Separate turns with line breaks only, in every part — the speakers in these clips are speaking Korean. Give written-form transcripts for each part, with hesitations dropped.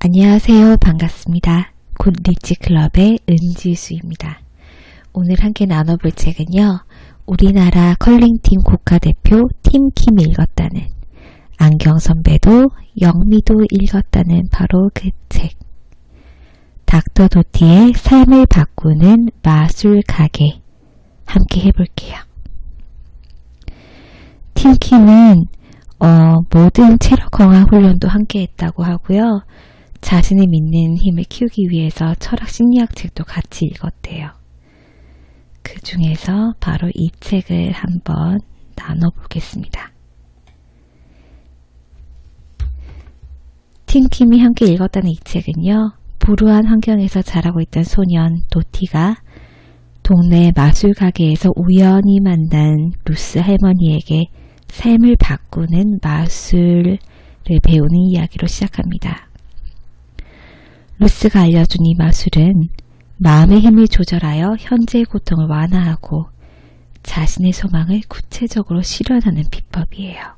안녕하세요. 반갑습니다. 굿 리치클럽의 은지수입니다. 오늘 함께 나눠볼 책은요. 우리나라 컬링팀 국가대표 팀킴이 읽었다는, 안경선배도 영미도 읽었다는 바로 그 책. 닥터 도티의 삶을 바꾸는 마술 가게, 함께 해볼게요. 팀킴은 모든 체력 강화 훈련도 함께 했다고 하고요. 자신을 믿는 힘을 키우기 위해서 철학 심리학 책도 같이 읽었대요. 그 중에서 바로 이 책을 한번 나눠보겠습니다. 팀킴이 함께 읽었다는 이 책은요. 불우한 환경에서 자라고 있던 소년 도티가 동네 마술 가게에서 우연히 만난 루스 할머니에게 삶을 바꾸는 마술을 배우는 이야기로 시작합니다. 루스가 알려준 이 마술은 마음의 힘을 조절하여 현재의 고통을 완화하고 자신의 소망을 구체적으로 실현하는 비법이에요.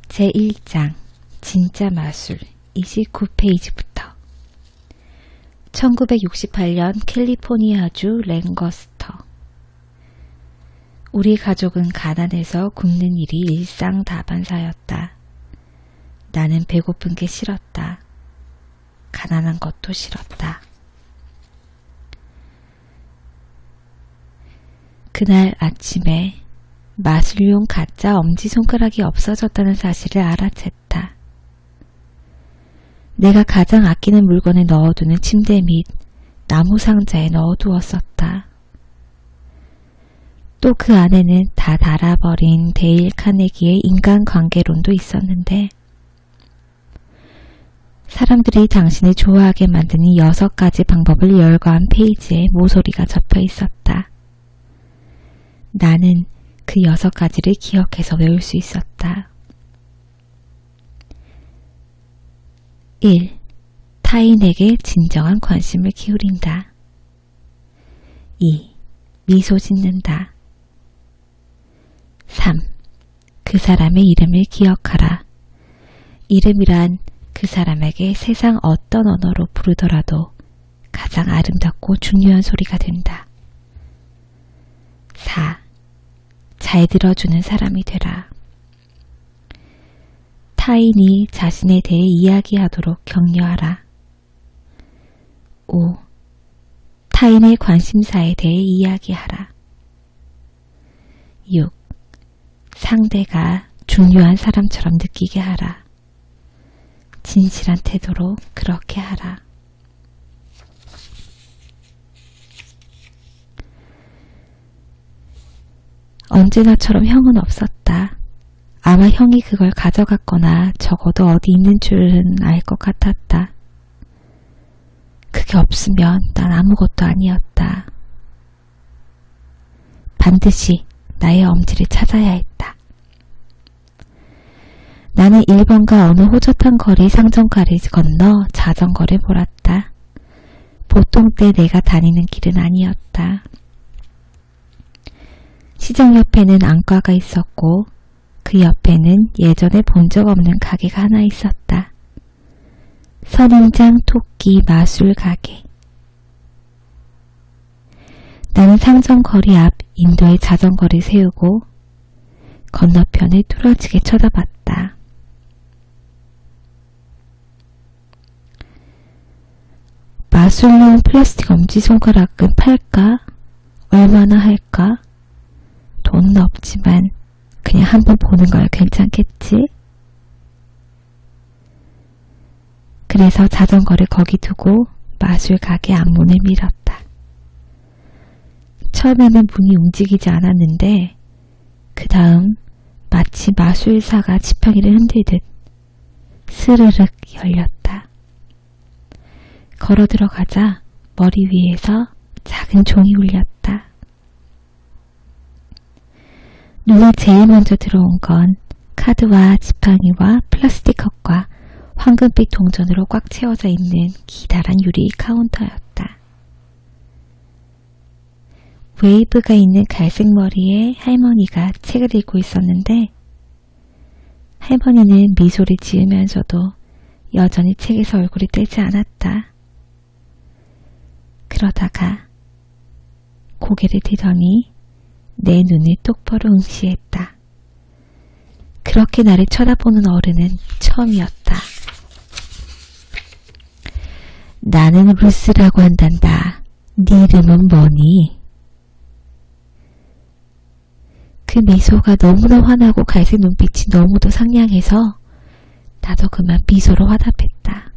제1장 진짜 마술 29페이지부터 1968년 캘리포니아주 랭거스터. 우리 가족은 가난해서 굶는 일이 일상다반사였다. 나는 배고픈 게 싫었다. 가난한 것도 싫었다. 그날 아침에 마술용 가짜 엄지손가락이 없어졌다는 사실을 알아챘다. 내가 가장 아끼는 물건을 넣어두는 침대 및 나무 상자에 넣어두었었다. 또 그 안에는 다 닳아버린 데일 카네기의 인간관계론도 있었는데, 사람들이 당신을 좋아하게 만드는 6가지 방법을 열거한 페이지에 모서리가 접혀 있었다. 나는 그 6가지를 기억해서 외울 수 있었다. 1. 타인에게 진정한 관심을 기울인다. 2. 미소 짓는다. 3. 그 사람의 이름을 기억하라. 이름이란 그 사람에게 세상 어떤 언어로 부르더라도 가장 아름답고 중요한 소리가 된다. 4. 잘 들어주는 사람이 되라. 타인이 자신에 대해 이야기하도록 격려하라. 5. 타인의 관심사에 대해 이야기하라. 6. 상대가 중요한 사람처럼 느끼게 하라. 진실한 태도로 그렇게 하라. 언제나처럼 형은 없었다. 아마 형이 그걸 가져갔거나 적어도 어디 있는 줄은 알 것 같았다. 그게 없으면 난 아무것도 아니었다. 반드시 나의 엄지를 찾아야 했다. 나는 1번가 어느 호젓한 거리 상점가를 건너 자전거를 몰았다. 보통 때 내가 다니는 길은 아니었다. 시장 옆에는 안과가 있었고 그 옆에는 예전에 본 적 없는 가게가 하나 있었다. 선인장 토끼 마술 가게. 나는 상점 거리 앞 인도에 자전거를 세우고 건너편을 뚫어지게 쳐다봤다. 마술용 플라스틱 엄지손가락은 팔까? 얼마나 할까? 돈은 없지만 그냥 한번 보는 거야 괜찮겠지? 그래서 자전거를 거기 두고 마술 가게 앞문을 밀었다. 처음에는 문이 움직이지 않았는데 그 다음 마치 마술사가 지팡이를 흔들듯 스르륵 열렸다. 걸어 들어가자 머리 위에서 작은 종이 울렸다. 눈에 제일 먼저 들어온 건 카드와 지팡이와 플라스틱 컵과 황금빛 동전으로 꽉 채워져 있는 기다란 유리 카운터였다. 웨이브가 있는 갈색 머리의 할머니가 책을 읽고 있었는데 할머니는 미소를 지으면서도 여전히 책에서 얼굴이 떼지 않았다. 그러다가 고개를 들더니 내 눈을 똑바로 응시했다. 그렇게 나를 쳐다보는 어른은 처음이었다. 나는 루스라고 한단다. 네 이름은 뭐니? 그 미소가 너무나 환하고 갈색 눈빛이 너무도 상냥해서 나도 그만 미소로 화답했다.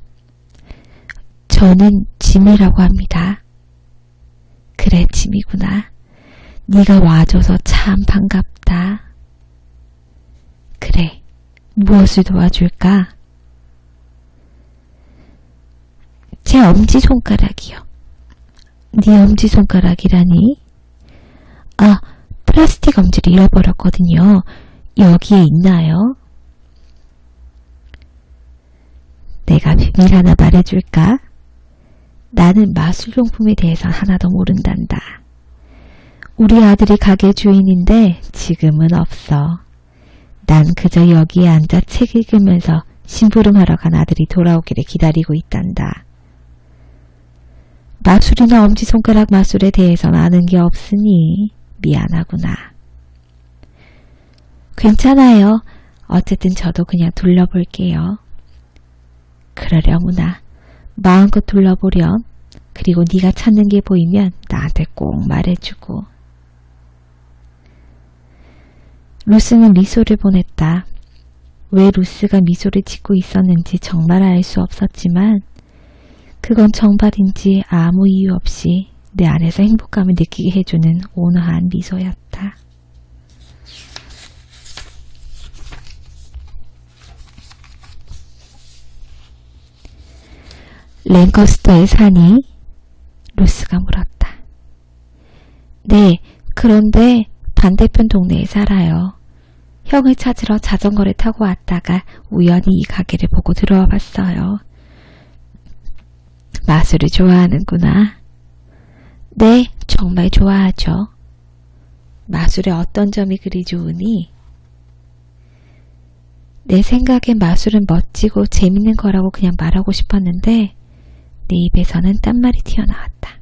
저는 짐이라고 합니다. 그래, 짐이구나. 네가 와줘서 참 반갑다. 그래, 무엇을 도와줄까? 제 엄지손가락이요. 네 엄지손가락이라니? 아, 플라스틱 엄지를 잃어버렸거든요. 여기에 있나요? 내가 비밀 하나 말해줄까? 나는 마술용품에 대해서 하나도 모른단다. 우리 아들이 가게 주인인데 지금은 없어. 난 그저 여기에 앉아 책 읽으면서 심부름하러 간 아들이 돌아오기를 기다리고 있단다. 마술이나 엄지손가락 마술에 대해서는 아는 게 없으니 미안하구나. 괜찮아요. 어쨌든 저도 그냥 둘러볼게요. 그러려무나. 마음껏 둘러보렴. 그리고 네가 찾는 게 보이면 나한테 꼭 말해주고. 루스는 미소를 보냈다. 왜 루스가 미소를 짓고 있었는지 정말 알 수 없었지만 그건 정발인지 아무 이유 없이 내 안에서 행복감을 느끼게 해주는 온화한 미소였다. 랭커스터에 사니? 루스가 물었다. 네, 그런데 반대편 동네에 살아요. 형을 찾으러 자전거를 타고 왔다가 우연히 이 가게를 보고 들어와 봤어요. 마술을 좋아하는구나. 네, 정말 좋아하죠. 마술의 어떤 점이 그리 좋으니? 내 생각엔 마술은 멋지고 재밌는 거라고 그냥 말하고 싶었는데 내 입에서는 딴말이 튀어나왔다.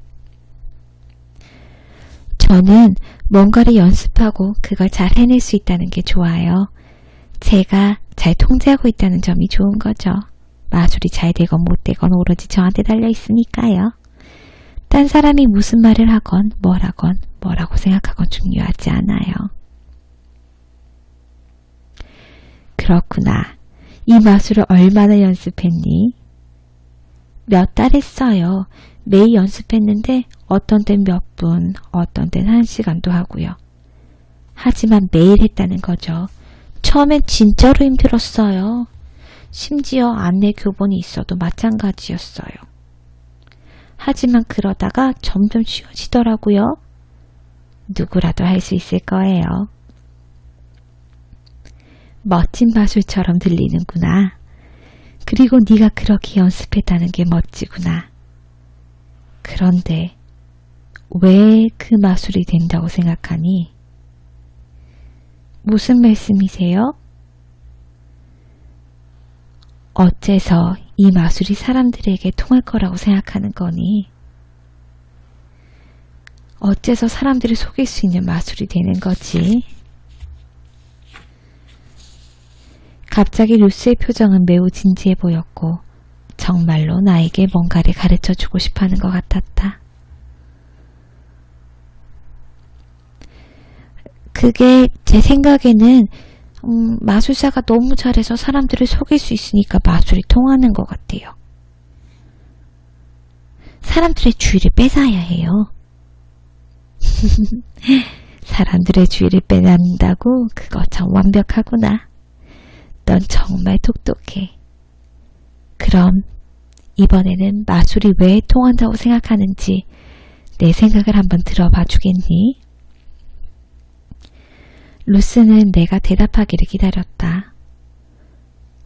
저는 뭔가를 연습하고 그걸 잘 해낼 수 있다는 게 좋아요. 제가 잘 통제하고 있다는 점이 좋은 거죠. 마술이 잘 되건 못 되건 오로지 저한테 달려 있으니까요. 딴 사람이 무슨 말을 하건 뭘 하건 뭐라고 생각하건 중요하지 않아요. 그렇구나. 이 마술을 얼마나 연습했니? 몇 달 했어요. 매일 연습했는데 어떤 땐 몇 분, 어떤 땐 1시간도 하고요. 하지만 매일 했다는 거죠. 처음엔 진짜로 힘들었어요. 심지어 안내 교본이 있어도 마찬가지였어요. 하지만 그러다가 점점 쉬워지더라고요. 누구라도 할 수 있을 거예요. 멋진 마술처럼 들리는구나. 그리고 네가 그렇게 연습했다는 게 멋지구나. 그런데 왜 그 마술이 된다고 생각하니? 무슨 말씀이세요? 어째서 이 마술이 사람들에게 통할 거라고 생각하는 거니? 어째서 사람들을 속일 수 있는 마술이 되는 거지? 갑자기 루스의 표정은 매우 진지해 보였고 정말로 나에게 뭔가를 가르쳐주고 싶어하는 것 같았다. 그게 제 생각에는 마술사가 너무 잘해서 사람들을 속일 수 있으니까 마술이 통하는 것 같아요. 사람들의 주의를 뺏어야 해요. 사람들의 주의를 빼앗는다고? 그거 참 완벽하구나. 넌 정말 똑똑해. 그럼 이번에는 마술이 왜 통한다고 생각하는지 내 생각을 한번 들어봐 주겠니? 루스는 내가 대답하기를 기다렸다.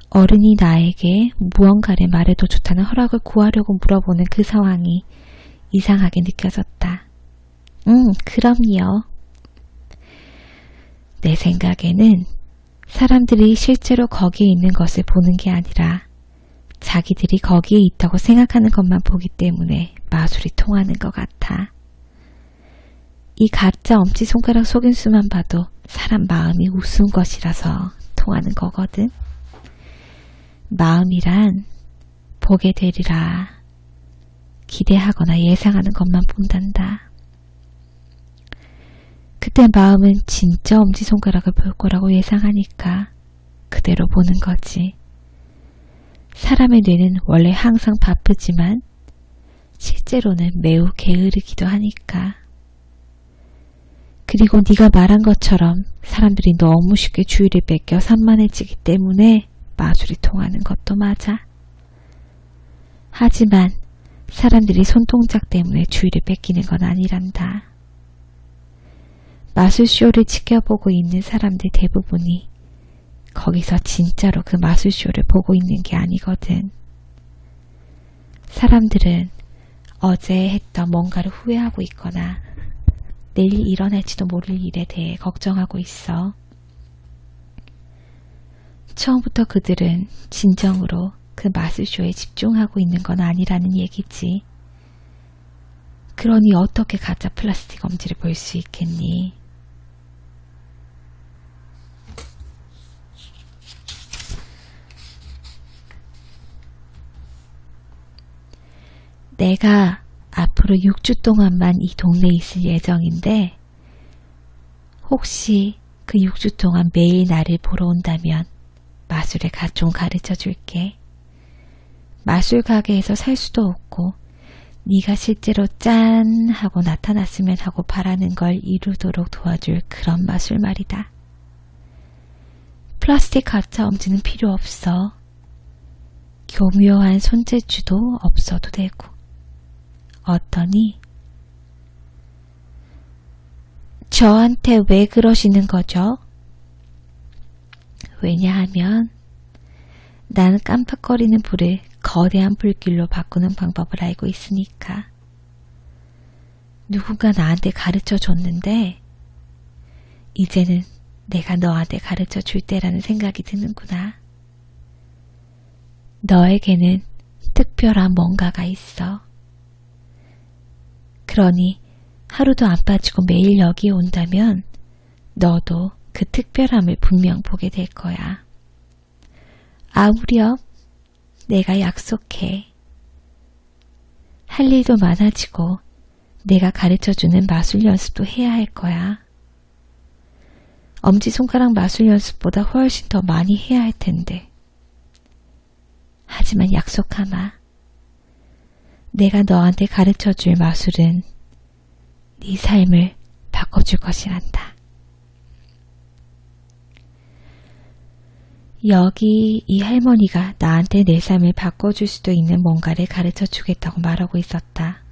어른이 나에게 무언가를 말해도 좋다는 허락을 구하려고 물어보는 그 상황이 이상하게 느껴졌다. 그럼요. 내 생각에는 사람들이 실제로 거기에 있는 것을 보는 게 아니라 자기들이 거기에 있다고 생각하는 것만 보기 때문에 마술이 통하는 것 같아. 이 가짜 엄지손가락 속임수만 봐도 사람 마음이 우스운 것이라서 통하는 거거든. 마음이란 보게 되리라 기대하거나 예상하는 것만 본단다. 그때 마음은 진짜 엄지손가락을 볼 거라고 예상하니까 그대로 보는 거지. 사람의 뇌는 원래 항상 바쁘지만 실제로는 매우 게으르기도 하니까. 그리고 네가 말한 것처럼 사람들이 너무 쉽게 주의를 뺏겨 산만해지기 때문에 마술이 통하는 것도 맞아. 하지만 사람들이 손동작 때문에 주의를 뺏기는 건 아니란다. 마술쇼를 지켜보고 있는 사람들 대부분이 거기서 진짜로 그 마술쇼를 보고 있는 게 아니거든. 사람들은 어제 했던 뭔가를 후회하고 있거나 내일 일어날지도 모를 일에 대해 걱정하고 있어. 처음부터 그들은 진정으로 그 마술쇼에 집중하고 있는 건 아니라는 얘기지. 그러니 어떻게 가짜 플라스틱 엄지를 볼 수 있겠니? 내가 앞으로 6주 동안만 이 동네에 있을 예정인데 혹시 그 6주 동안 매일 나를 보러 온다면 마술을 좀 가르쳐 줄게. 마술 가게에서 살 수도 없고 네가 실제로 짠 하고 나타났으면 하고 바라는 걸 이루도록 도와줄 그런 마술 말이다. 플라스틱 가짜 엄지는 필요 없어. 교묘한 손재주도 없어도 되고. 어떠니? 저한테 왜 그러시는 거죠? 왜냐하면 나는 깜빡거리는 불을 거대한 불길로 바꾸는 방법을 알고 있으니까. 누군가 나한테 가르쳐 줬는데 이제는 내가 너한테 가르쳐 줄 때라는 생각이 드는구나. 너에게는 특별한 뭔가가 있어. 그러니 하루도 안 빠지고 매일 여기에 온다면 너도 그 특별함을 분명 보게 될 거야. 아무렴, 내가 약속해. 할 일도 많아지고 내가 가르쳐주는 마술 연습도 해야 할 거야. 엄지손가락 마술 연습보다 훨씬 더 많이 해야 할 텐데. 하지만 약속하마. 내가 너한테 가르쳐줄 마술은 네 삶을 바꿔줄 것이란다. 여기 이 할머니가 나한테 내 삶을 바꿔줄 수도 있는 뭔가를 가르쳐 주겠다고 말하고 있었다.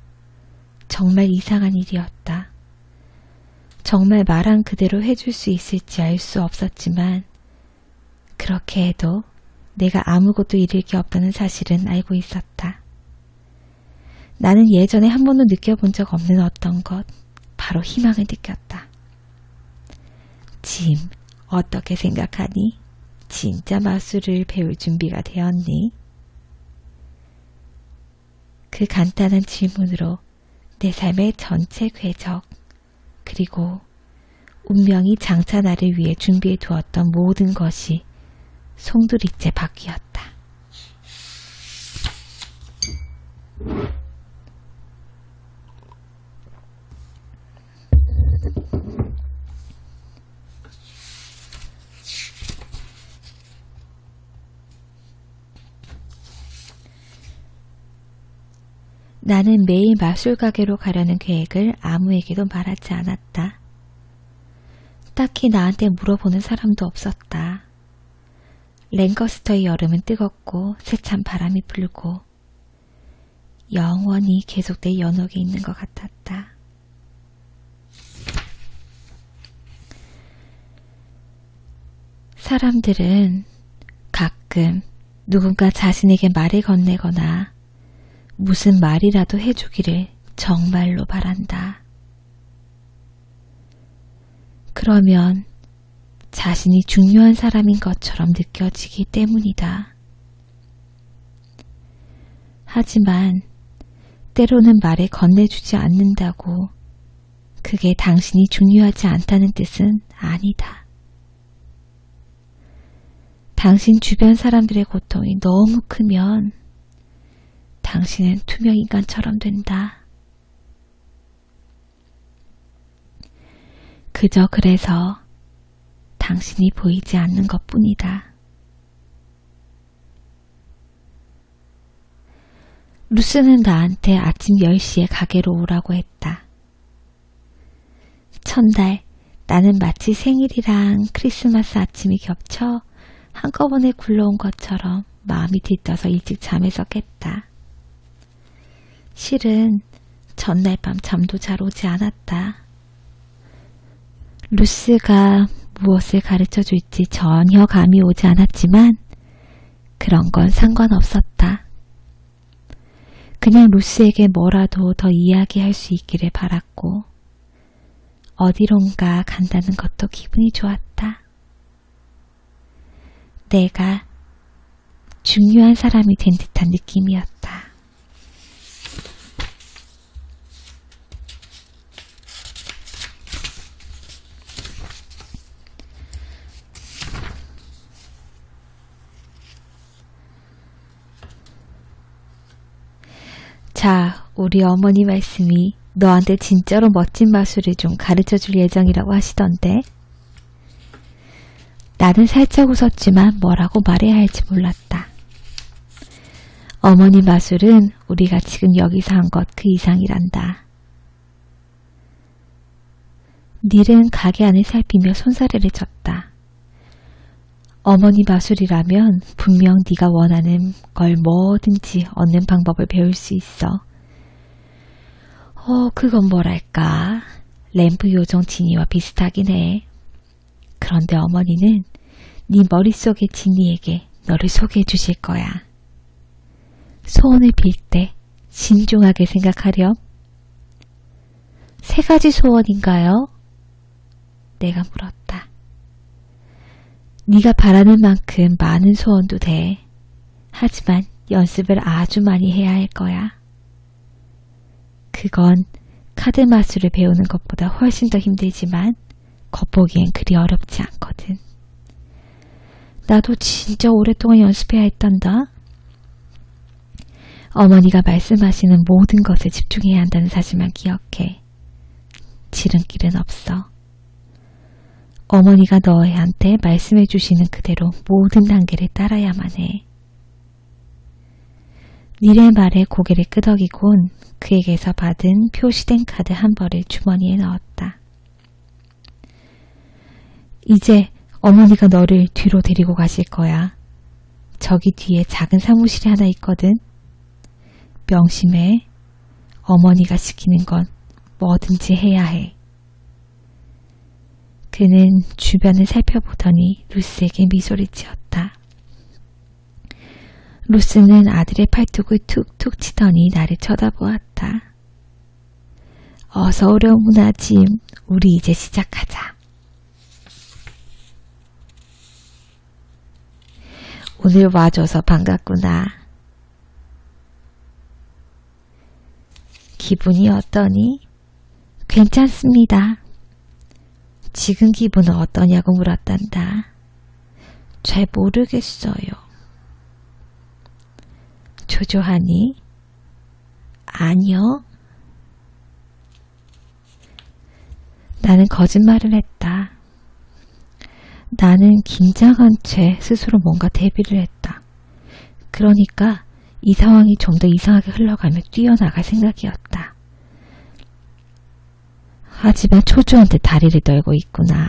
정말 이상한 일이었다. 정말 말한 그대로 해줄 수 있을지 알 수 없었지만 그렇게 해도 내가 아무것도 잃을 게 없다는 사실은 알고 있었다. 나는 예전에 한 번도 느껴본 적 없는 어떤 것, 바로 희망을 느꼈다. 짐, 어떻게 생각하니? 진짜 마술을 배울 준비가 되었니? 그 간단한 질문으로 내 삶의 전체 궤적, 그리고 운명이 장차 나를 위해 준비해 두었던 모든 것이 송두리째 바뀌었다. 나는 매일 마술 가게로 가려는 계획을 아무에게도 말하지 않았다. 딱히 나한테 물어보는 사람도 없었다. 랭커스터의 여름은 뜨겁고 세찬 바람이 불고 영원히 계속될 연옥에 있는 것 같았다. 사람들은 가끔 누군가 자신에게 말을 건네거나 무슨 말이라도 해주기를 정말로 바란다. 그러면 자신이 중요한 사람인 것처럼 느껴지기 때문이다. 하지만 때로는 말에 건네주지 않는다고 그게 당신이 중요하지 않다는 뜻은 아니다. 당신 주변 사람들의 고통이 너무 크면 당신은 투명인간처럼 된다. 그저 그래서 당신이 보이지 않는 것뿐이다. 루스는 나한테 아침 10시에 가게로 오라고 했다. 첫날 나는 마치 생일이랑 크리스마스 아침이 겹쳐 한꺼번에 굴러온 것처럼 마음이 들떠서 일찍 잠에서 깼다. 실은 전날 밤 잠도 잘 오지 않았다. 루스가 무엇을 가르쳐 줄지 전혀 감이 오지 않았지만 그런 건 상관없었다. 그냥 루스에게 뭐라도 더 이야기할 수 있기를 바랐고 어디론가 간다는 것도 기분이 좋았다. 내가 중요한 사람이 된 듯한 느낌이었다. 자, 우리 어머니 말씀이 너한테 진짜로 멋진 마술을 좀 가르쳐 줄 예정이라고 하시던데. 나는 살짝 웃었지만 뭐라고 말해야 할지 몰랐다. 어머니 마술은 우리가 지금 여기서 한 것 그 이상이란다. 닐은 가게 안을 살피며 손사래를 쳤다. 어머니 마술이라면 분명 네가 원하는 걸 뭐든지 얻는 방법을 배울 수 있어. 그건 뭐랄까. 램프 요정 지니와 비슷하긴 해. 그런데 어머니는 네 머릿속의 지니에게 너를 소개해 주실 거야. 소원을 빌 때 신중하게 생각하렴. 3가지 소원인가요? 내가 물었다. 네가 바라는 만큼 많은 소원도 돼. 하지만 연습을 아주 많이 해야 할 거야. 그건 카드 마술을 배우는 것보다 훨씬 더 힘들지만 겉보기엔 그리 어렵지 않거든. 나도 진짜 오랫동안 연습해야 했단다. 어머니가 말씀하시는 모든 것에 집중해야 한다는 사실만 기억해. 지름길은 없어. 어머니가 너희한테 말씀해 주시는 그대로 모든 단계를 따라야만 해. 닐의 말에 고개를 끄덕이곤 그에게서 받은 표시된 카드 한 벌을 주머니에 넣었다. 이제 어머니가 너를 뒤로 데리고 가실 거야. 저기 뒤에 작은 사무실이 하나 있거든. 명심해. 어머니가 시키는 건 뭐든지 해야 해. 그는 주변을 살펴보더니 루스에게 미소를 지었다. 루스는 아들의 팔뚝을 툭툭 치더니 나를 쳐다보았다. 어서 오려무나 짐. 우리 이제 시작하자. 오늘 와줘서 반갑구나. 기분이 어떠니? 괜찮습니다. 지금 기분은 어떠냐고 물었단다. 잘 모르겠어요. 조조하니? 아니요. 나는 거짓말을 했다. 나는 긴장한 채 스스로 뭔가 대비를 했다. 그러니까 이 상황이 좀 더 이상하게 흘러가며 뛰어나갈 생각이었다. 하지만 초조한 듯 다리를 떨고 있구나.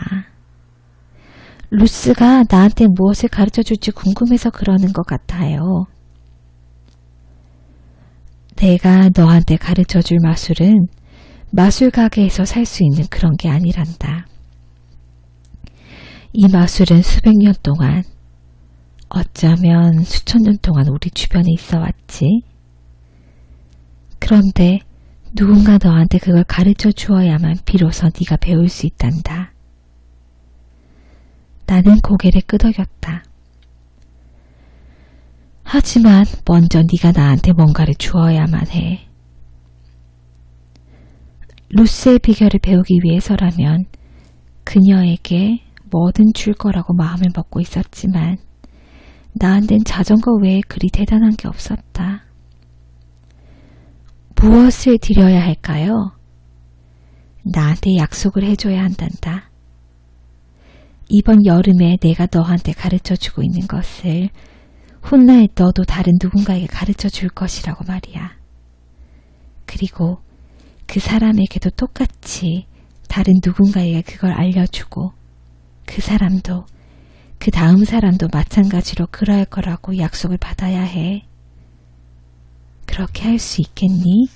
루스가 나한테 무엇을 가르쳐줄지 궁금해서 그러는 것 같아요. 내가 너한테 가르쳐줄 마술은 마술 가게에서 살 수 있는 그런 게 아니란다. 이 마술은 수백 년 동안, 어쩌면 수천 년 동안 우리 주변에 있어 왔지. 그런데 누군가 너한테 그걸 가르쳐 주어야만 비로소 네가 배울 수 있단다. 나는 고개를 끄덕였다. 하지만 먼저 네가 나한테 뭔가를 주어야만 해. 루스의 비결을 배우기 위해서라면 그녀에게 뭐든 줄 거라고 마음을 먹고 있었지만 나한텐 자전거 외에 그리 대단한 게 없었다. 무엇을 드려야 할까요? 나한테 약속을 해줘야 한단다. 이번 여름에 내가 너한테 가르쳐주고 있는 것을 훗날 너도 다른 누군가에게 가르쳐줄 것이라고 말이야. 그리고 그 사람에게도 똑같이 다른 누군가에게 그걸 알려주고 그 사람도 그 다음 사람도 마찬가지로 그러할 거라고 약속을 받아야 해. 그렇게 할 수 있겠니?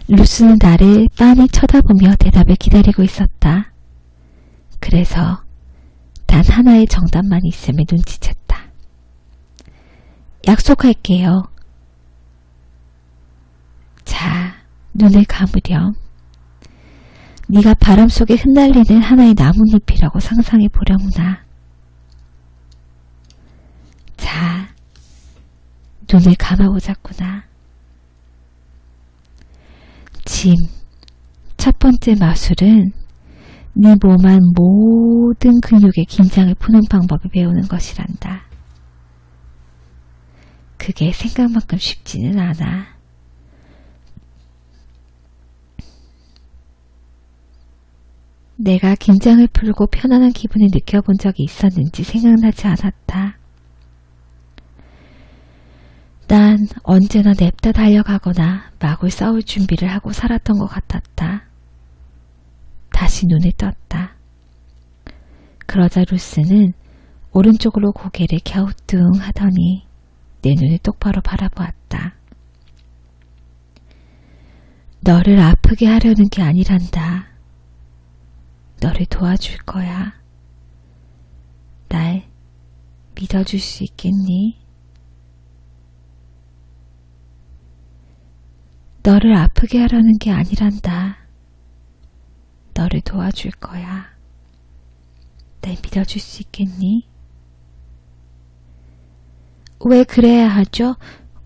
루스는 나를 빤히 쳐다보며 대답을 기다리고 있었다. 그래서 단 하나의 정답만 있음을 눈치챘다. 약속할게요. 자, 눈을 감으렴. 네가 바람 속에 흩날리는 하나의 나뭇잎이라고 상상해 보려무나. 자, 눈을 감아보자꾸나. 짐, 첫 번째 마술은 네 몸 안 모든 근육의 긴장을 푸는 방법을 배우는 것이란다. 그게 생각만큼 쉽지는 않아. 내가 긴장을 풀고 편안한 기분을 느껴본 적이 있었는지 생각나지 않았다. 난 언제나 냅다 달려가거나 마구 싸울 준비를 하고 살았던 것 같았다. 다시 눈을 떴다. 그러자 루스는 오른쪽으로 고개를 갸우뚱하더니 내 눈을 똑바로 바라보았다. 너를 아프게 하려는 게 아니란다. 너를 도와줄 거야. 날 믿어줄 수 있겠니? 너를 아프게 하려는 게 아니란다. 너를 도와줄 거야. 날 믿어줄 수 있겠니? 왜 그래야 하죠?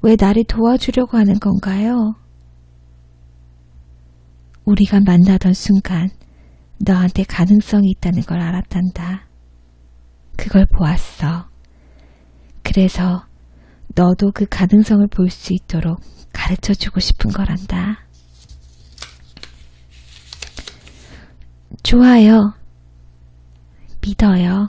왜 나를 도와주려고 하는 건가요? 우리가 만나던 순간 너한테 가능성이 있다는 걸 알았단다. 그걸 보았어. 그래서 너도 그 가능성을 볼 수 있도록 가르쳐주고 싶은 거란다. 좋아요. 믿어요.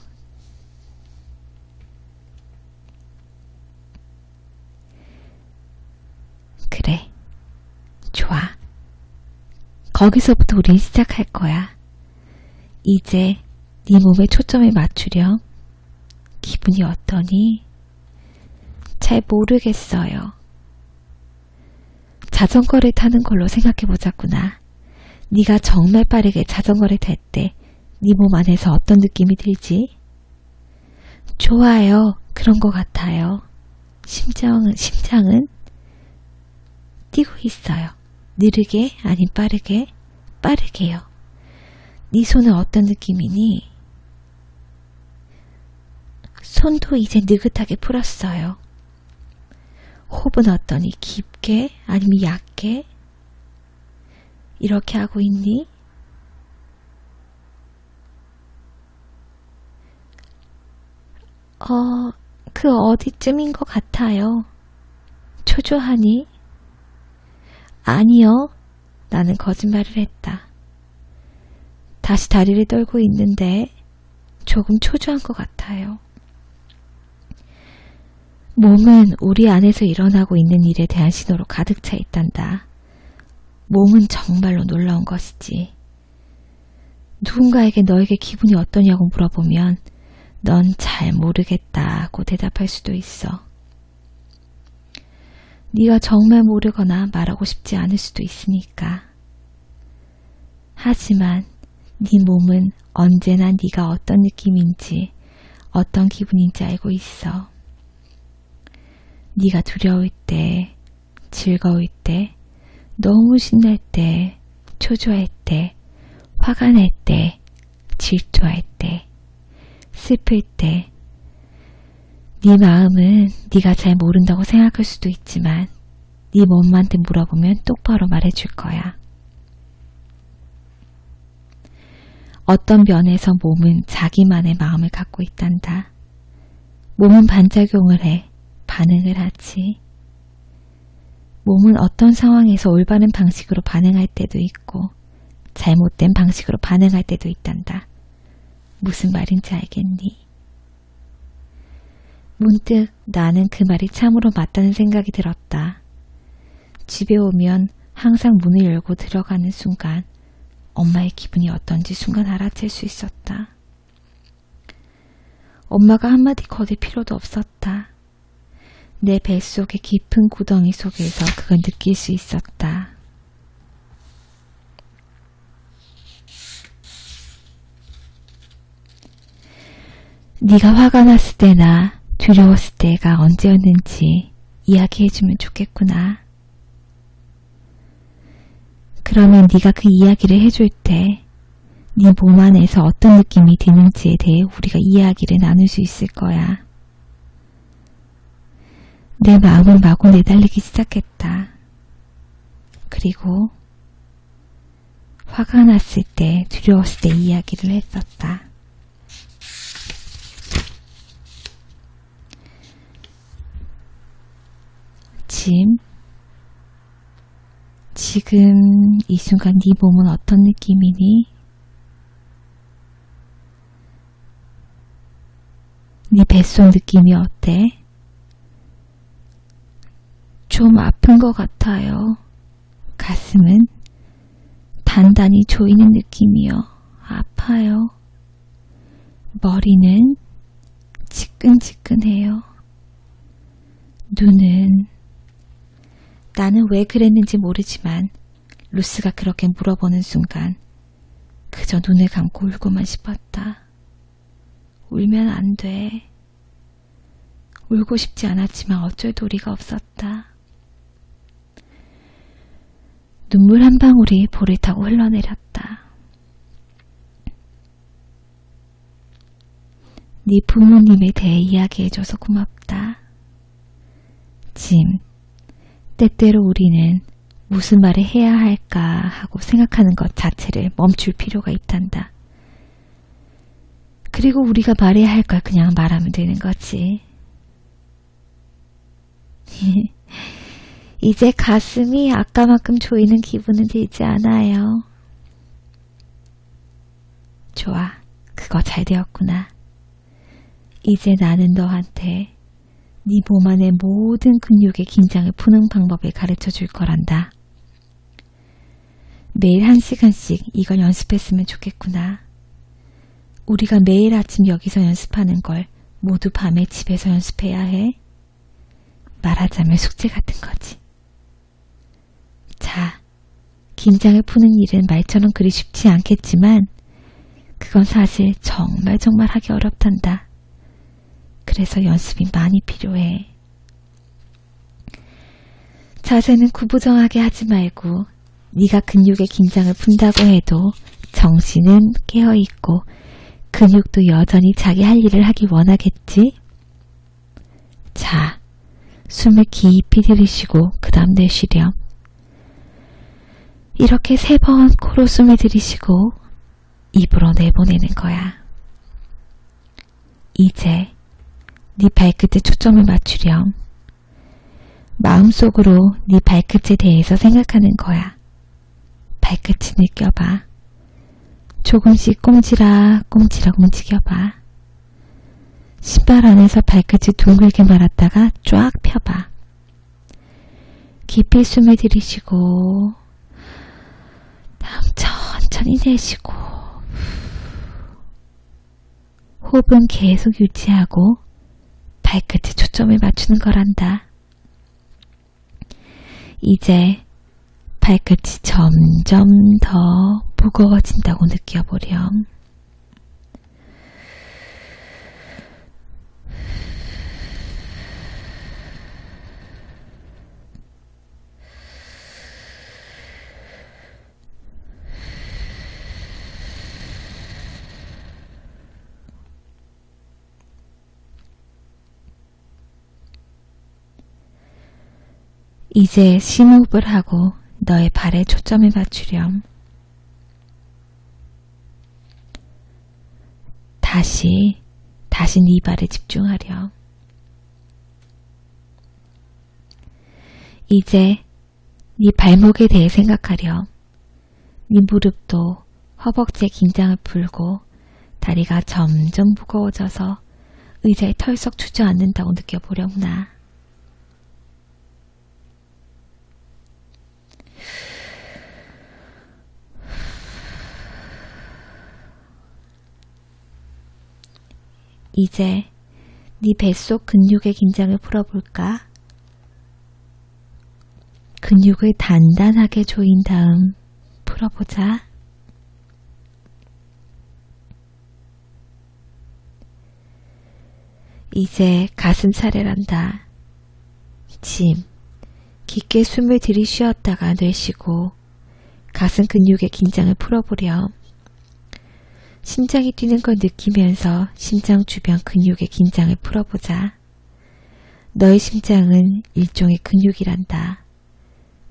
그래. 좋아. 거기서부터 우린 시작할 거야. 이제 네 몸에 초점을 맞추렴. 기분이 어떠니? 잘 모르겠어요. 자전거를 타는 걸로 생각해보자꾸나. 네가 정말 빠르게 자전거를 탈 때 네 몸 안에서 어떤 느낌이 들지? 좋아요. 그런 것 같아요. 심장은 뛰고 있어요. 느리게 아님 빠르게? 빠르게요. 네 손은 어떤 느낌이니? 손도 이제 느긋하게 풀었어요. 호흡은 어떠니? 깊게 아니면 얕게? 이렇게 하고 있니? 그 어디쯤인 것 같아요. 초조하니? 아니요. 나는 거짓말을 했다. 다시 다리를 떨고 있는데 조금 초조한 것 같아요. 몸은 우리 안에서 일어나고 있는 일에 대한 신호로 가득 차 있단다. 몸은 정말로 놀라운 것이지. 누군가에게 너에게 기분이 어떠냐고 물어보면 넌 잘 모르겠다고 대답할 수도 있어. 네가 정말 모르거나 말하고 싶지 않을 수도 있으니까. 하지만 네 몸은 언제나 네가 어떤 느낌인지 어떤 기분인지 알고 있어. 네가 두려울 때, 즐거울 때, 너무 신날 때, 초조할 때, 화가 날 때, 질투할 때, 슬플 때, 네 마음은 네가 잘 모른다고 생각할 수도 있지만 네 몸한테 물어보면 똑바로 말해줄 거야. 어떤 면에서 몸은 자기만의 마음을 갖고 있단다. 몸은 반작용을 해, 반응을 하지. 몸은 어떤 상황에서 올바른 방식으로 반응할 때도 있고 잘못된 방식으로 반응할 때도 있단다. 무슨 말인지 알겠니? 문득 나는 그 말이 참으로 맞다는 생각이 들었다. 집에 오면 항상 문을 열고 들어가는 순간 엄마의 기분이 어떤지 순간 알아챌 수 있었다. 엄마가 한마디 거들 필요도 없었다. 내 뱃속의 깊은 구덩이 속에서 그걸 느낄 수 있었다. 네가 화가 났을 때나 두려웠을 때가 언제였는지 이야기해주면 좋겠구나. 그러면 네가 그 이야기를 해줄 때 네 몸 안에서 어떤 느낌이 드는지에 대해 우리가 이야기를 나눌 수 있을 거야. 내 마음은 마구 내달리기 시작했다. 그리고 화가 났을 때, 두려웠을 때 이야기를 했었다. 지금 이 순간 네 몸은 어떤 느낌이니? 네 뱃속 느낌이 어때? 좀 아픈 것 같아요. 가슴은 단단히 조이는 느낌이요. 아파요. 머리는 지끈지끈해요. 눈은 나는 왜 그랬는지 모르지만 루스가 그렇게 물어보는 순간 그저 눈을 감고 울고만 싶었다. 울면 안 돼. 울고 싶지 않았지만 어쩔 도리가 없었다. 눈물 한 방울이 볼을 타고 흘러내렸다. 네 부모님에 대해 이야기해줘서 고맙다. 짐, 때때로 우리는 무슨 말을 해야 할까 하고 생각하는 것 자체를 멈출 필요가 있단다. 그리고 우리가 말해야 할 걸 그냥 말하면 되는 거지. 이제 가슴이 아까만큼 조이는 기분은 들지 않아요. 좋아, 그거 잘 되었구나. 이제 나는 너한테 네 몸 안의 모든 근육의 긴장을 푸는 방법을 가르쳐 줄 거란다. 매일 1시간씩 이걸 연습했으면 좋겠구나. 우리가 매일 아침 여기서 연습하는 걸 모두 밤에 집에서 연습해야 해. 말하자면 숙제 같은 거지. 자, 긴장을 푸는 일은 말처럼 그리 쉽지 않겠지만 그건 사실 정말 하기 어렵단다. 그래서 연습이 많이 필요해. 자세는 구부정하게 하지 말고 네가 근육의 긴장을 푼다고 해도 정신은 깨어있고 근육도 여전히 자기 할 일을 하기 원하겠지? 자, 숨을 깊이 들이쉬고 그 다음 내쉬렴. 이렇게 3번 코로 숨을 들이쉬고 입으로 내보내는 거야. 이제 네 발끝에 초점을 맞추렴. 마음속으로 네 발끝에 대해서 생각하는 거야. 발끝을 느껴봐. 조금씩 꼼지락꼼지락 움직여봐. 신발 안에서 발끝을 둥글게 말았다가 쫙 펴봐. 깊이 숨을 들이쉬고 다음 천천히 내쉬고 호흡은 계속 유지하고 발끝에 초점을 맞추는 거란다. 이제 발끝이 점점 더 무거워진다고 느껴보렴. 이제 심호흡을 하고 너의 발에 초점을 맞추렴. 다시 네 발에 집중하렴. 이제 네 발목에 대해 생각하렴. 네 무릎도 허벅지에 긴장을 풀고 다리가 점점 무거워져서 의자에 털썩 주저앉는다고 느껴보려구나. 이제 네 뱃속 근육의 긴장을 풀어볼까? 근육을 단단하게 조인 다음 풀어보자. 이제 가슴 차례란다. 짐, 깊게 숨을 들이쉬었다가 내쉬고 가슴 근육의 긴장을 풀어보렴. 심장이 뛰는 걸 느끼면서 심장 주변 근육의 긴장을 풀어보자. 너의 심장은 일종의 근육이란다.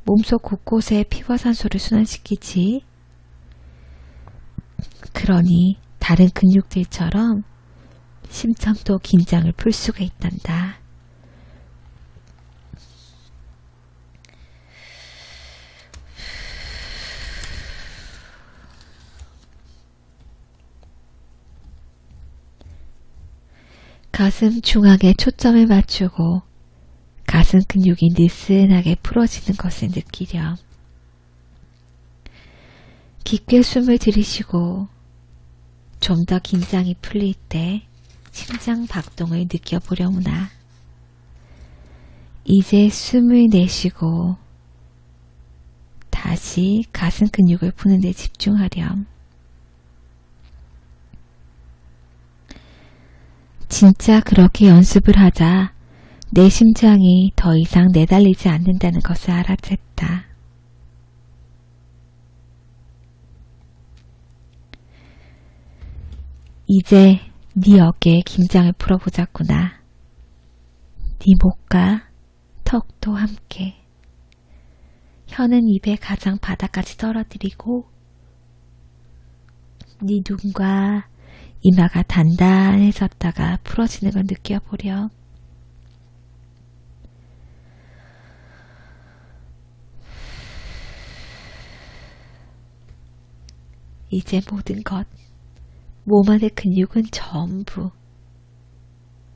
몸속 곳곳에 피와 산소를 순환시키지. 그러니 다른 근육들처럼 심장도 긴장을 풀 수가 있단다. 가슴 중앙에 초점을 맞추고 가슴 근육이 느슨하게 풀어지는 것을 느끼렴. 깊게 숨을 들이쉬고 좀 더 긴장이 풀릴 때 심장 박동을 느껴보려무나. 이제 숨을 내쉬고 다시 가슴 근육을 푸는 데 집중하렴. 진짜 그렇게 연습을 하자 내 심장이 더 이상 내달리지 않는다는 것을 알아챘다. 이제 네 어깨에 긴장을 풀어보자꾸나. 네 목과 턱도 함께. 혀는 입의 가장 바닥까지 떨어뜨리고 네 눈과 이마가 단단해졌다가 풀어지는 걸 느껴보렴. 이제 모든 것, 몸 안의 근육은 전부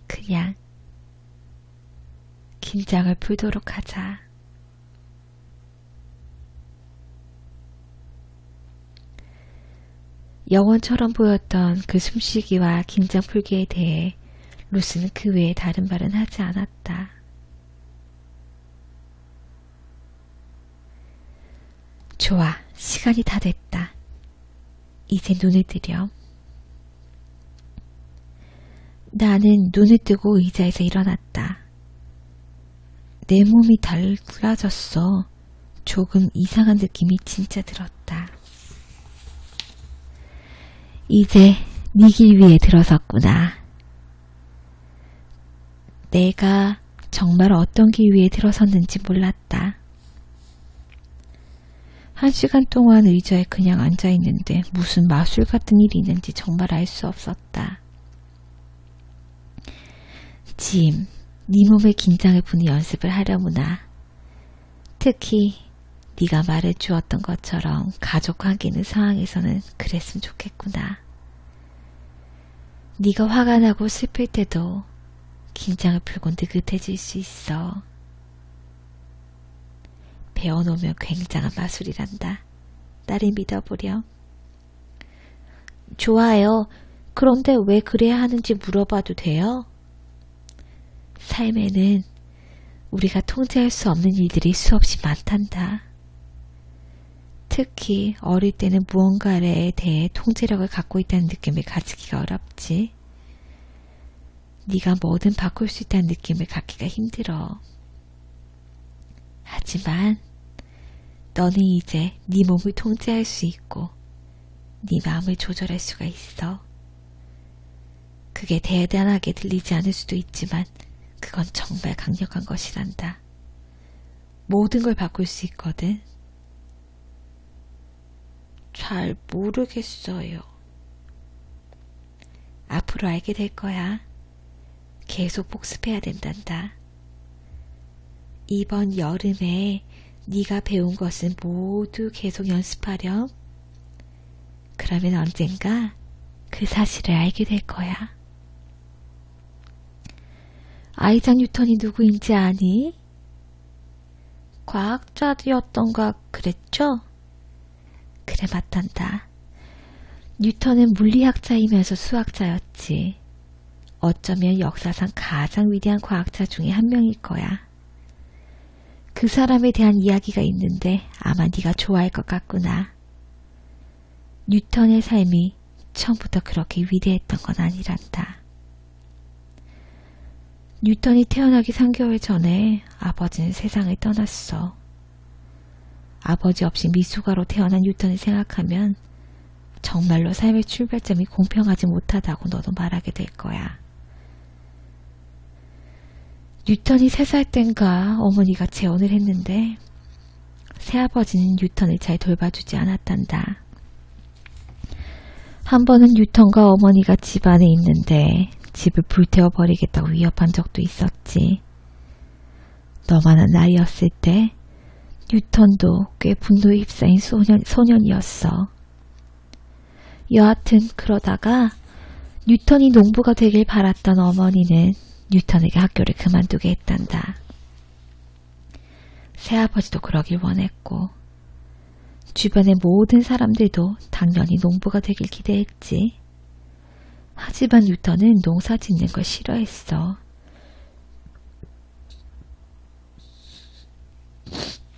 그냥 긴장을 풀도록 하자. 영원처럼 보였던 그 숨쉬기와 긴장 풀기에 대해 루스는 그 외에 다른 말은 하지 않았다. 좋아, 시간이 다 됐다. 이제 눈을 뜨렴. 나는 눈을 뜨고 의자에서 일어났다. 내 몸이 달라졌어. 조금 이상한 느낌이 진짜 들었다. 이제 네 길 위에 들어섰구나. 내가 정말 어떤 길 위에 들어섰는지 몰랐다. 1시간 동안 의자에 그냥 앉아있는데 무슨 마술 같은 일이 있는지 정말 알 수 없었다. 짐, 네 몸의 긴장을 푸는 연습을 하려무나. 특히 네가 말해주었던 것처럼 가족 관계 있는 상황에서는 그랬으면 좋겠구나. 네가 화가 나고 슬플 때도 긴장을 풀고 느긋해질 수 있어. 배워놓으면 굉장한 마술이란다. 나를 믿어보렴. 좋아요. 그런데 왜 그래야 하는지 물어봐도 돼요? 삶에는 우리가 통제할 수 없는 일들이 수없이 많단다. 특히 어릴 때는 무언가에 대해 통제력을 갖고 있다는 느낌을 가지기가 어렵지. 네가 뭐든 바꿀 수 있다는 느낌을 갖기가 힘들어. 하지만 너는 이제 네 몸을 통제할 수 있고 네 마음을 조절할 수가 있어. 그게 대단하게 들리지 않을 수도 있지만 그건 정말 강력한 것이란다. 모든 걸 바꿀 수 있거든. 잘 모르겠어요. 앞으로 알게 될 거야. 계속 복습해야 된단다. 이번 여름에 네가 배운 것은 모두 계속 연습하렴. 그러면 언젠가 그 사실을 알게 될 거야. 아이작 뉴턴이 누구인지 아니? 과학자였던가 그랬죠? 그래, 맞단다. 뉴턴은 물리학자이면서 수학자였지. 어쩌면 역사상 가장 위대한 과학자 중에 한 명일 거야. 그 사람에 대한 이야기가 있는데 아마 네가 좋아할 것 같구나. 뉴턴의 삶이 처음부터 그렇게 위대했던 건 아니란다. 뉴턴이 태어나기 3개월 전에 아버지는 세상을 떠났어. 아버지 없이 미숙아로 태어난 뉴턴을 생각하면 정말로 삶의 출발점이 공평하지 못하다고 너도 말하게 될 거야. 뉴턴이 3살 땐가 어머니가 재혼을 했는데 새아버지는 뉴턴을 잘 돌봐주지 않았단다. 한 번은 뉴턴과 어머니가 집 안에 있는데 집을 불태워버리겠다고 위협한 적도 있었지. 너만한 나이였을 때 뉴턴도 꽤 분노에 휩싸인 소년이었어. 여하튼 그러다가 뉴턴이 농부가 되길 바랐던 어머니는 뉴턴에게 학교를 그만두게 했단다. 새아버지도 그러길 원했고 주변의 모든 사람들도 당연히 농부가 되길 기대했지. 하지만 뉴턴은 농사 짓는 걸 싫어했어.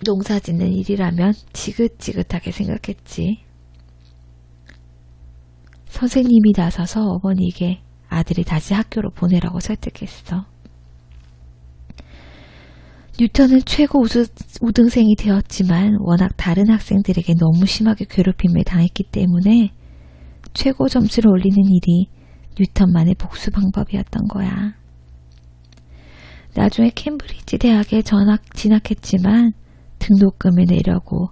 농사 짓는 일이라면 지긋지긋하게 생각했지. 선생님이 나서서 어머니에게 아들이 다시 학교로 보내라고 설득했어. 뉴턴은 최고 우등생이 되었지만 워낙 다른 학생들에게 너무 심하게 괴롭힘을 당했기 때문에 최고 점수를 올리는 일이 뉴턴만의 복수 방법이었던 거야. 나중에 캠브리지 대학에 진학했지만 등록금을 내려고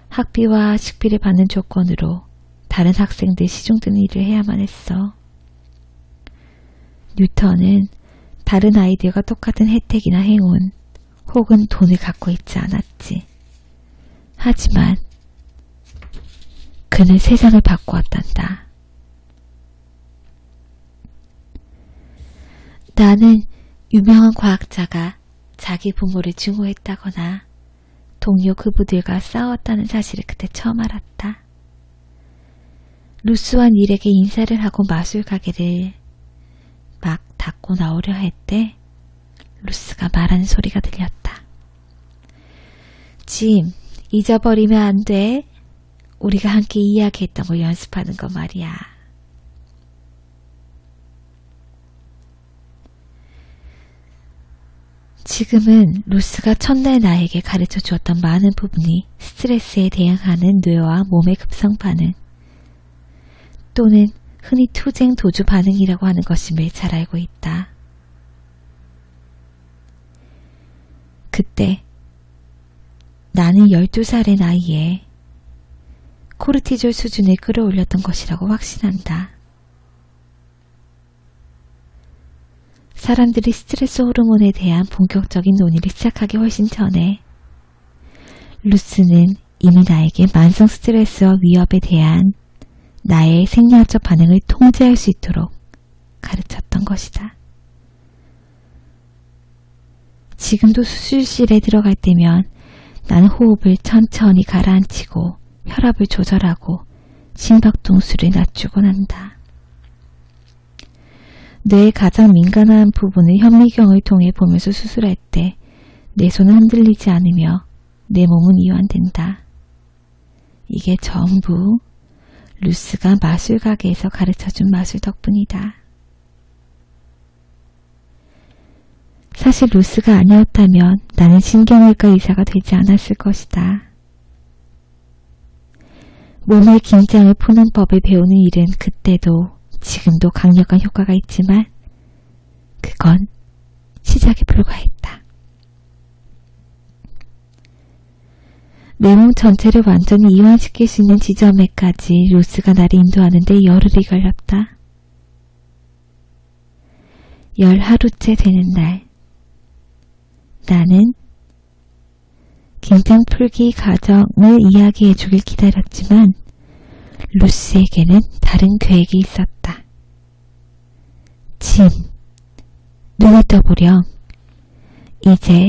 학비와 식비를 받는 조건으로 다른 학생들 시중드는 일을 해야만 했어. 뉴턴은 다른 아이들과 똑같은 혜택이나 행운 혹은 돈을 갖고 있지 않았지. 하지만 그는 세상을 바꾸었단다. 나는 유명한 과학자가 자기 부모를 증오했다거나 동료 그부들과 싸웠다는 사실을 그때 처음 알았다. 루스와 닐에게 인사를 하고 마술 가게를 막 닫고 나오려 할 때 루스가 말하는 소리가 들렸다. 짐, 잊어버리면 안 돼. 우리가 함께 이야기했던 걸 연습하는 거 말이야. 지금은 루스가 첫날 나에게 가르쳐 주었던 많은 부분이 스트레스에 대응하는 뇌와 몸의 급성 반응 또는 흔히 투쟁 도주 반응이라고 하는 것임을 잘 알고 있다. 그때 나는 12살의 나이에 코르티졸 수준을 끌어올렸던 것이라고 확신한다. 사람들이 스트레스 호르몬에 대한 본격적인 논의를 시작하기 훨씬 전에 루스는 이미 나에게 만성 스트레스와 위협에 대한 나의 생리학적 반응을 통제할 수 있도록 가르쳤던 것이다. 지금도 수술실에 들어갈 때면 나는 호흡을 천천히 가라앉히고 혈압을 조절하고 심박동수를 낮추곤 한다. 뇌의 가장 민감한 부분을 현미경을 통해 보면서 수술할 때 내 손은 흔들리지 않으며 내 몸은 이완된다. 이게 전부 루스가 마술 가게에서 가르쳐준 마술 덕분이다. 사실 루스가 아니었다면 나는 신경외과 의사가 되지 않았을 것이다. 몸의 긴장을 푸는 법을 배우는 일은 그때도 지금도 강력한 효과가 있지만 그건 시작에 불과했다. 내 몸 전체를 완전히 이완시킬 수 있는 지점에까지 로스가 나를 인도하는데 열흘이 걸렸다. 10하루째 되는 날, 나는 긴장 풀기 과정을 이야기해주길 기다렸지만 루스에게는 다른 계획이 있었다. 진, 눈을 떠보렴. 이제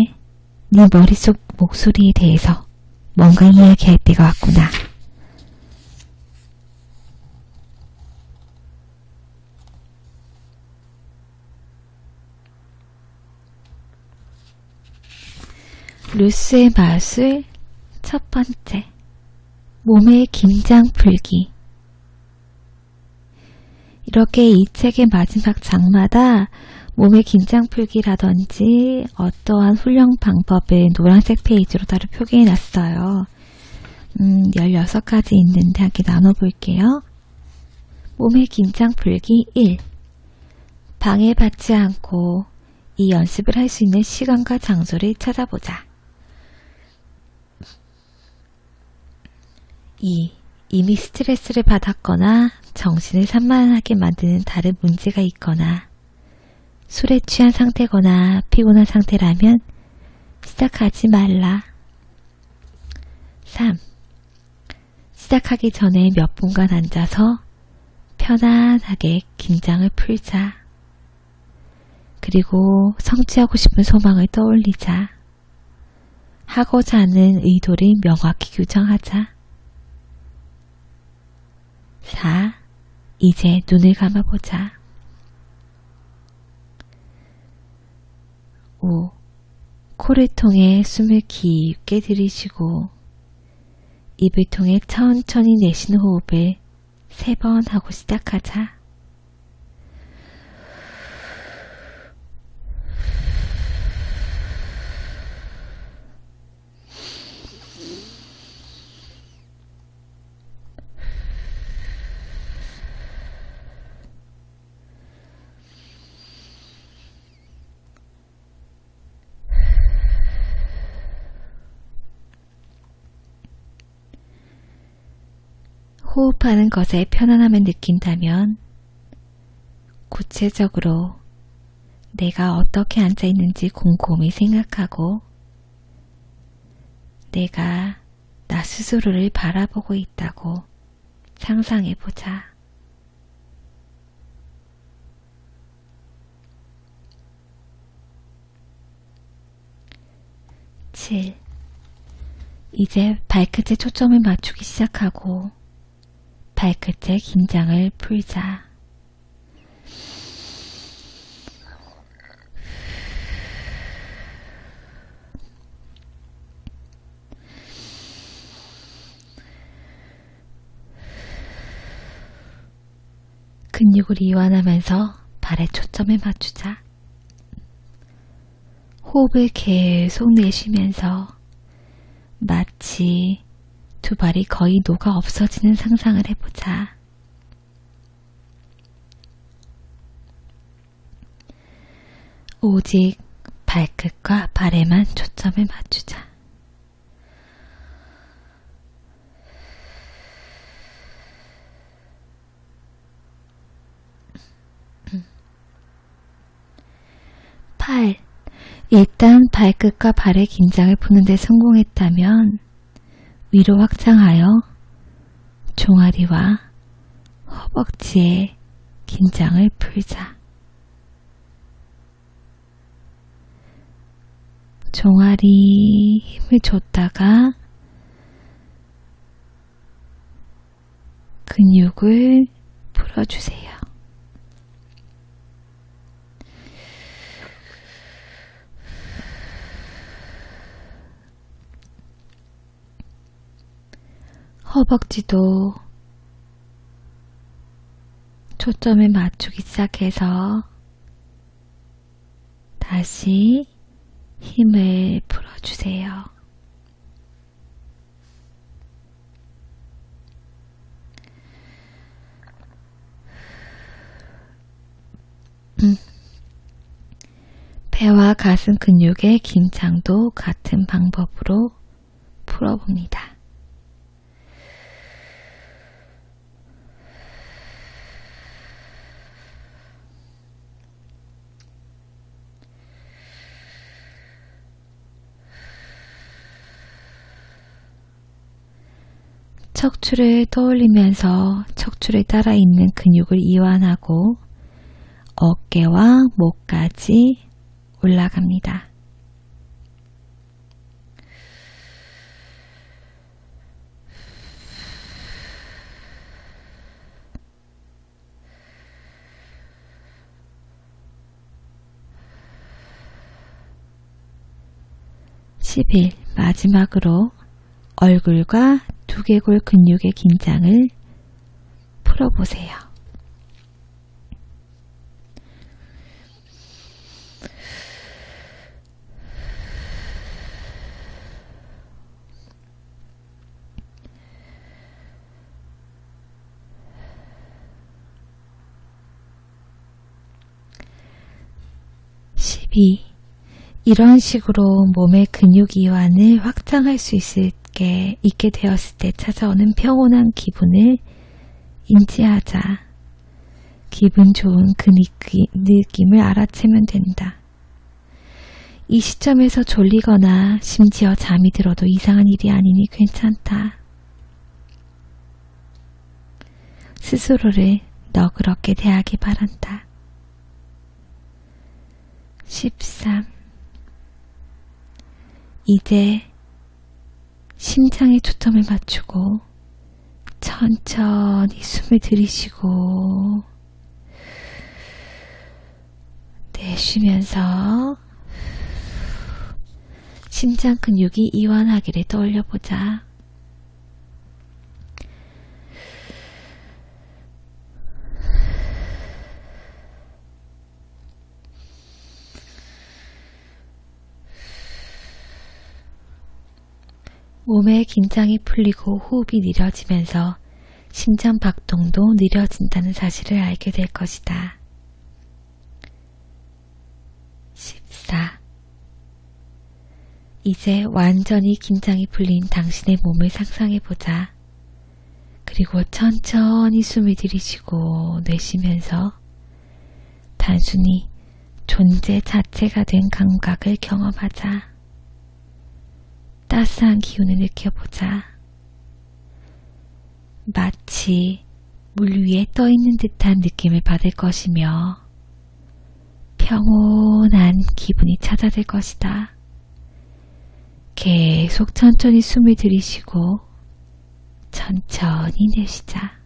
네 머릿속 목소리에 대해서 뭔가 이야기할 때가 왔구나. 루스의 마술 첫 번째, 몸의 긴장 풀기. 이렇게 이 책의 마지막 장마다 몸의 긴장 풀기라든지 어떠한 훈련 방법을 노란색 페이지로 따로 표기해 놨어요. 16가지 있는데 함께 나눠볼게요. 몸의 긴장 풀기 1. 방해받지 않고 이 연습을 할 수 있는 시간과 장소를 찾아보자. 2. 이미 스트레스를 받았거나 정신을 산만하게 만드는 다른 문제가 있거나 술에 취한 상태거나 피곤한 상태라면 시작하지 말라. 3. 시작하기 전에 몇 분간 앉아서 편안하게 긴장을 풀자. 그리고 성취하고 싶은 소망을 떠올리자. 하고자 하는 의도를 명확히 규정하자. 4. 이제 눈을 감아보자. 5. 코를 통해 숨을 깊게 들이쉬고 입을 통해 천천히 내쉬는 호흡을 3번 하고 시작하자. 호흡하는 것에 편안함을 느낀다면 구체적으로 내가 어떻게 앉아 있는지 곰곰이 생각하고 내가 나 스스로를 바라보고 있다고 상상해보자. 7. 이제 발끝에 초점을 맞추기 시작하고 발끝의 긴장을 풀자. '근육을 이완하면서 발에 초점을 맞추자. 호흡을 계속 내쉬면서 마치 두 발이 거의 녹아 없어지는 상상을 해보자. 오직 발끝과 발에만 초점을 맞추자. 팔. 일단 발끝과 발의 긴장을 푸는 데 성공했다면 위로 확장하여 종아리와 허벅지의 긴장을 풀자. 종아리 힘을 줬다가 근육을 풀어주세요. 허벅지도 초점을 맞추기 시작해서 다시 힘을 풀어주세요. 배와 가슴 근육의 긴장도 같은 방법으로 풀어봅니다. 척추를 떠올리면서 척추를 따라 있는 근육을 이완하고 어깨와 목까지 올라갑니다. 마지막으로 얼굴과 두개골 근육의 긴장을 풀어보세요. 이런 식으로 몸의 근육 이완을 확장할 수 있게 되었을 때 찾아오는 평온한 기분을 인지하자. 기분 좋은 그 느낌을 알아채면 된다. 이 시점에서 졸리거나 심지어 잠이 들어도 이상한 일이 아니니 괜찮다. 스스로를 너그럽게 대하기 바란다. 13. 이제 심장에 초점을 맞추고 천천히 숨을 들이쉬고 내쉬면서 심장 근육이 이완하기를 떠올려보자. 몸의 긴장이 풀리고 호흡이 느려지면서 심장 박동도 느려진다는 사실을 알게 될 것이다. 14. 이제 완전히 긴장이 풀린 당신의 몸을 상상해보자. 그리고 천천히 숨을 들이쉬고 내쉬면서 단순히 존재 자체가 된 감각을 경험하자. 따스한 기운을 느껴보자. 마치 물 위에 떠있는 듯한 느낌을 받을 것이며 평온한 기분이 찾아들 것이다. 계속 천천히 숨을 들이쉬고 천천히 내쉬자.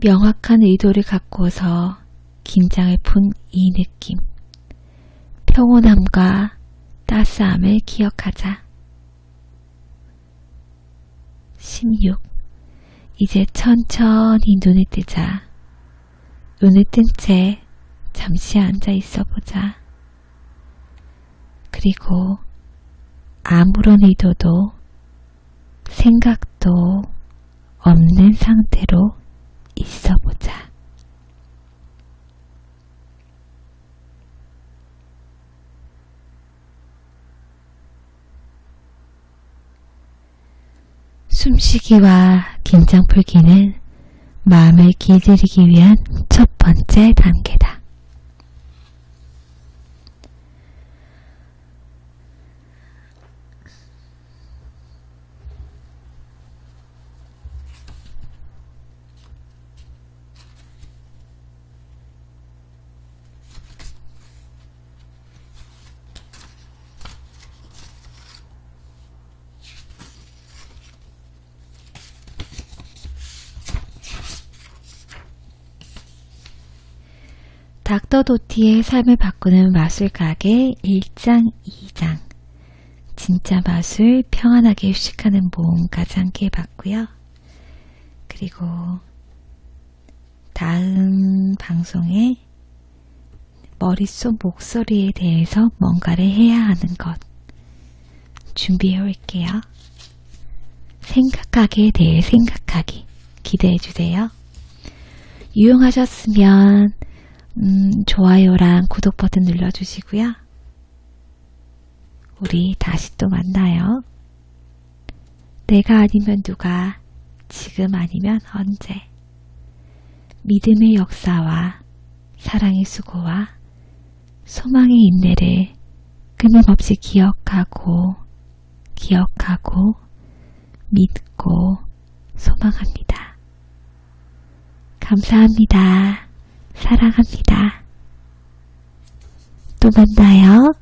명확한 의도를 갖고서 긴장을 푼 이 느낌, 평온함과 따스함을 기억하자. 16. 이제 천천히 눈을 뜨자. 눈을 뜬 채 잠시 앉아 있어 보자. 그리고 아무런 의도도 생각도 없는 상태로 있어 보자. 숨쉬기와 긴장 풀기는 마음을 길들이기 위한 첫 번째 단계다. 닥터 도티의 삶을 바꾸는 마술 가게 1장 2장 진짜 마술 평안하게 휴식하는 모험까지 함께 해봤고요. 그리고 다음 방송에 머릿속 목소리에 대해서 뭔가를 해야 하는 것 준비해 올게요. 생각하기에 대해 생각하기 기대해주세요. 유용하셨으면 좋아요랑 구독 버튼 눌러주시고요. 우리 다시 또 만나요. 내가 아니면 누가, 지금 아니면 언제. 믿음의 역사와 사랑의 수고와 소망의 인내를 끊임없이 기억하고 믿고 소망합니다. 감사합니다. 사랑합니다. 또 만나요.